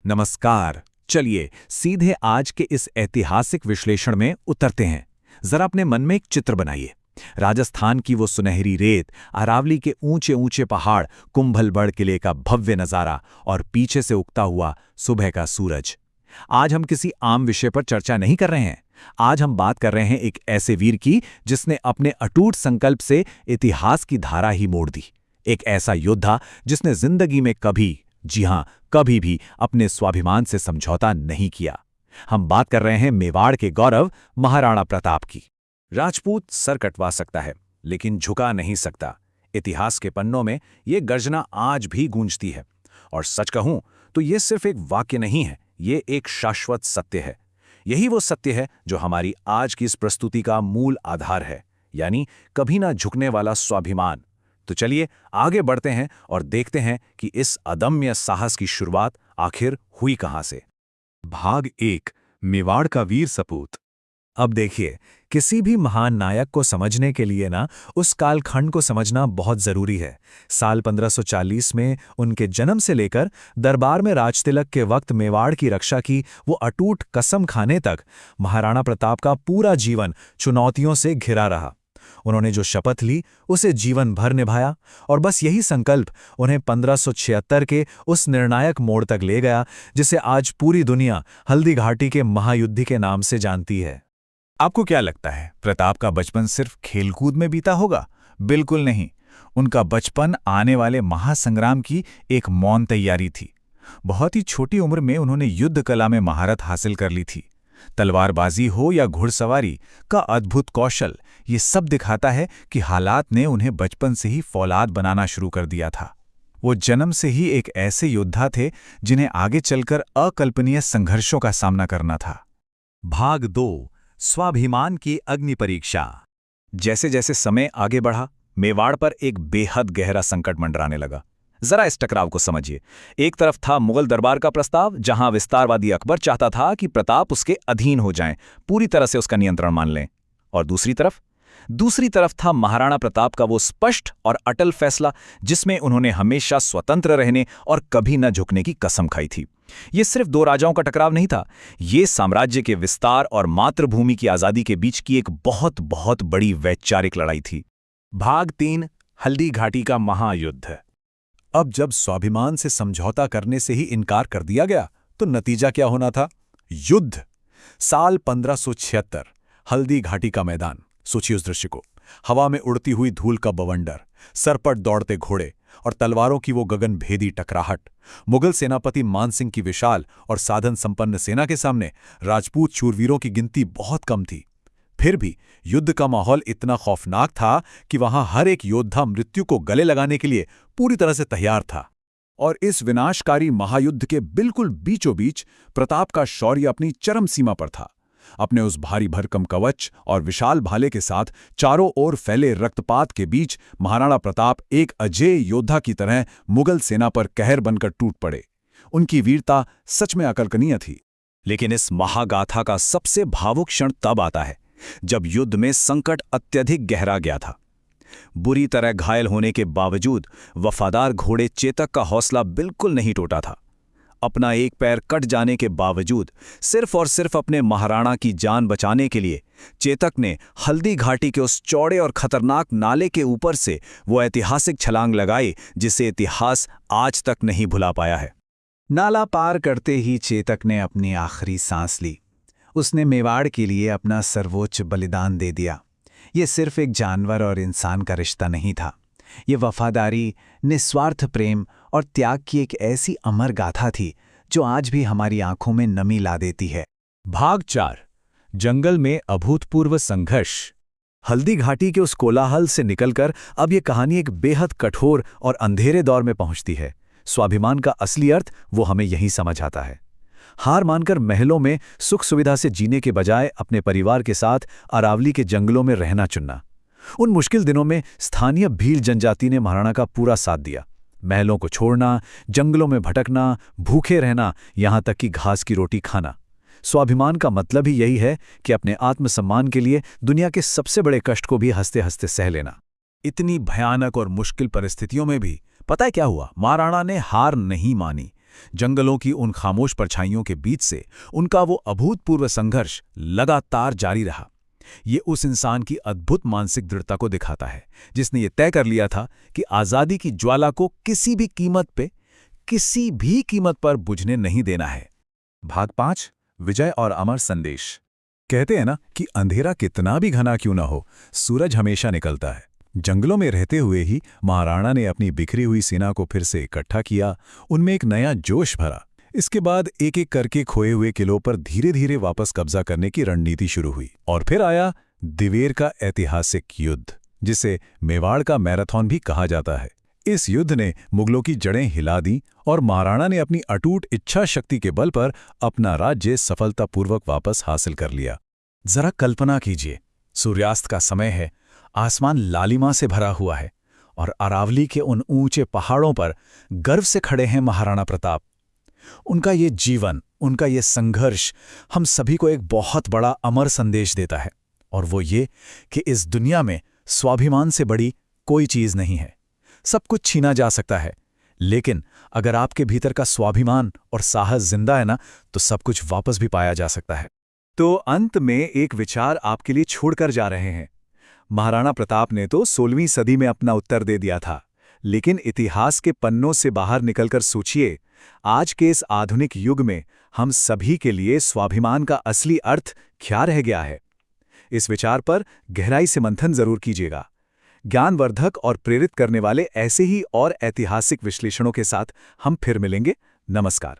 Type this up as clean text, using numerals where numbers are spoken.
नमस्कार। चलिए सीधे आज के इस ऐतिहासिक विश्लेषण में उतरते हैं। जरा अपने मन में एक चित्र बनाइए। राजस्थान की वो सुनहरी रेत, अरावली के ऊंचे ऊंचे पहाड़, कुंभलगढ़ किले का भव्य नजारा और पीछे से उगता हुआ सुबह का सूरज। आज हम किसी आम विषय पर चर्चा नहीं कर रहे हैं। आज हम बात कर रहे हैं एक ऐसे वीर की जिसने अपने अटूट संकल्प से इतिहास की धारा ही मोड़ दी। एक ऐसा योद्धा जिसने जिंदगी में कभी, जी हां, कभी भी अपने स्वाभिमान से समझौता नहीं किया। हम बात कर रहे हैं मेवाड़ के गौरव महाराणा प्रताप की। राजपूत सर कटवा सकता है लेकिन झुका नहीं सकता। इतिहास के पन्नों में ये गर्जना आज भी गूंजती है। और सच कहूं तो ये सिर्फ एक वाक्य नहीं है, ये एक शाश्वत सत्य है। यही वो सत्य है जो हमारी आज की इस प्रस्तुति का मूल आधार है, यानी कभी ना झुकने वाला स्वाभिमान। तो चलिए आगे बढ़ते हैं और देखते हैं कि इस अदम्य साहस की शुरुआत आखिर हुई कहां से। भाग 1, मेवाड़ का वीर सपूत। अब देखिए, किसी भी महान नायक को समझने के लिए ना उस कालखंड को समझना बहुत जरूरी है। साल 1540 में उनके जन्म से लेकर दरबार में राजतिलक के वक्त मेवाड़ की रक्षा की वो अटूट कसम खाने तक महाराणा प्रताप का पूरा जीवन चुनौतियों से घिरा रहा। उन्होंने जो शपथ ली उसे जीवन भर निभाया और बस यही संकल्प उन्हें 1576 के उस निर्णायक मोड़ तक ले गया जिसे आज पूरी दुनिया हल्दी घाटी के महायुद्ध के नाम से जानती है। आपको क्या लगता है, प्रताप का बचपन सिर्फ खेलकूद में बीता होगा? बिल्कुल नहीं। उनका बचपन आने वाले महासंग्राम की एक मौन तैयारी थी। बहुत ही छोटी उम्र में उन्होंने युद्ध कला में महारत हासिल कर ली थी। तलवारबाजी हो या घुड़सवारी का अद्भुत कौशल, ये सब दिखाता है कि हालात ने उन्हें बचपन से ही फौलाद बनाना शुरू कर दिया था। वो जन्म से ही एक ऐसे योद्धा थे जिन्हें आगे चलकर अकल्पनीय संघर्षों का सामना करना था। भाग 2, स्वाभिमान की अग्नि परीक्षा। जैसे जैसे समय आगे बढ़ा, मेवाड़ पर एक बेहद गहरा संकट मंडराने लगा। जरा इस टकराव को समझिए। एक तरफ था मुगल दरबार का प्रस्ताव, जहां विस्तारवादी अकबर चाहता था कि प्रताप उसके अधीन हो जाएं, पूरी तरह से उसका नियंत्रण मान लें। और दूसरी तरफ था महाराणा प्रताप का वो स्पष्ट और अटल फैसला जिसमें उन्होंने हमेशा स्वतंत्र रहने और कभी न झुकने की कसम खाई थी। ये सिर्फ दो राजाओं का टकराव नहीं था, ये साम्राज्य के विस्तार और मातृभूमि की आजादी के बीच की एक बहुत बहुत बड़ी वैचारिक लड़ाई थी। भाग 3, हल्दी घाटी का महायुद्ध। अब जब स्वाभिमान से समझौता करने से ही इनकार कर दिया गया तो नतीजा क्या होना था? युद्ध। साल 1576, हल्दी घाटी का मैदान। सोचिए उस दृश्य को। हवा में उड़ती हुई धूल का बवंडर, सर पर दौड़ते घोड़े और तलवारों की वो गगनभेदी टकराहट। मुगल सेनापति मानसिंह की विशाल और साधन संपन्न सेना के सामने राजपूत शूरवीरों की गिनती बहुत कम थी। फिर भी युद्ध का माहौल इतना खौफनाक था कि वहां हर एक योद्धा मृत्यु को गले लगाने के लिए पूरी तरह से तैयार था। और इस विनाशकारी महायुद्ध के बिल्कुल बीचों बीच प्रताप का शौर्य अपनी चरम सीमा पर था। अपने उस भारी भरकम कवच और विशाल भाले के साथ चारों ओर फैले रक्तपात के बीच महाराणा प्रताप एक अजेय योद्धा की तरह मुगल सेना पर कहर बनकर टूट पड़े। उनकी वीरता सच में अकल्पनीय थी। लेकिन इस महागाथा का सबसे भावुक क्षण तब आता है जब युद्ध में संकट अत्यधिक गहरा गया था। बुरी तरह घायल होने के बावजूद वफादार घोड़े चेतक का हौसला बिल्कुल नहीं टूटा था। अपना एक पैर कट जाने के बावजूद सिर्फ और सिर्फ अपने महाराणा की जान बचाने के लिए चेतक ने हल्दी घाटी के उस चौड़े और खतरनाक नाले के ऊपर से वो ऐतिहासिक छलांग लगाई जिसे इतिहास आज तक नहीं भुला पाया है। नाला पार करते ही चेतक ने अपनी आखिरी सांस ली। उसने मेवाड़ के लिए अपना सर्वोच्च बलिदान दे दिया। ये सिर्फ एक जानवर और इंसान का रिश्ता नहीं था, ये वफादारी, निस्वार्थ प्रेम और त्याग की एक ऐसी अमर गाथा थी जो आज भी हमारी आंखों में नमी ला देती है। भाग 4, जंगल में अभूतपूर्व संघर्ष। हल्दी घाटी के उस कोलाहल से निकलकर अब ये कहानी एक बेहद कठोर और अंधेरे दौर में पहुंचती है। स्वाभिमान का असली अर्थ वो हमें यही समझ आता है। हार मानकर महलों में सुख सुविधा से जीने के बजाय अपने परिवार के साथ अरावली के जंगलों में रहना चुनना। उन मुश्किल दिनों में स्थानीय भील जनजाति ने महाराणा का पूरा साथ दिया। महलों को छोड़ना, जंगलों में भटकना, भूखे रहना, यहां तक कि घास की रोटी खाना। स्वाभिमान का मतलब ही यही है कि अपने आत्मसम्मान के लिए दुनिया के सबसे बड़े कष्ट को भी हंसते हंसते सह लेना। इतनी भयानक और मुश्किल परिस्थितियों में भी पता है क्या हुआ? महाराणा ने हार नहीं मानी। जंगलों की उन खामोश परछाइयों के बीच से उनका वो अभूतपूर्व संघर्ष लगातार जारी रहा। ये उस इंसान की अद्भुत मानसिक दृढ़ता को दिखाता है जिसने ये तय कर लिया था कि आज़ादी की ज्वाला को किसी भी कीमत पर बुझने नहीं देना है। भाग 5 विजय और अमर संदेश। कहते हैं ना कि अंधेरा कितना भी घना क्यों ना हो, सूरज हमेशा निकलता है। जंगलों में रहते हुए ही महाराणा ने अपनी बिखरी हुई सेना को फिर से इकट्ठा किया, उनमें एक नया जोश भरा। इसके बाद एक एक करके खोए हुए किलों पर धीरे धीरे वापस कब्जा करने की रणनीति शुरू हुई। और फिर आया दिवेर का ऐतिहासिक युद्ध, जिसे मेवाड़ का मैराथन भी कहा जाता है। इस युद्ध ने मुगलों की जड़ें हिला दी और महाराणा ने अपनी अटूट इच्छा शक्ति के बल पर अपना राज्य सफलतापूर्वक वापस हासिल कर लिया। जरा कल्पना कीजिए, सूर्यास्त का समय है, आसमान लालिमा से भरा हुआ है और अरावली के उन ऊंचे पहाड़ों पर गर्व से खड़े हैं महाराणा प्रताप। उनका ये जीवन, उनका ये संघर्ष हम सभी को एक बहुत बड़ा अमर संदेश देता है, और वो ये कि इस दुनिया में स्वाभिमान से बड़ी कोई चीज नहीं है। सब कुछ छीना जा सकता है, लेकिन अगर आपके भीतर का स्वाभिमान और साहस जिंदा है ना, तो सब कुछ वापस भी पाया जा सकता है। तो अंत में एक विचार आपके लिए छोड़कर जा रहे हैं। महाराणा प्रताप ने तो 16वीं सदी में अपना उत्तर दे दिया था, लेकिन इतिहास के पन्नों से बाहर निकलकर सोचिए, आज के इस आधुनिक युग में हम सभी के लिए स्वाभिमान का असली अर्थ क्या रह गया है? इस विचार पर गहराई से मंथन जरूर कीजिएगा। ज्ञानवर्धक और प्रेरित करने वाले ऐसे ही और ऐतिहासिक विश्लेषणों के साथ हम फिर मिलेंगे। नमस्कार।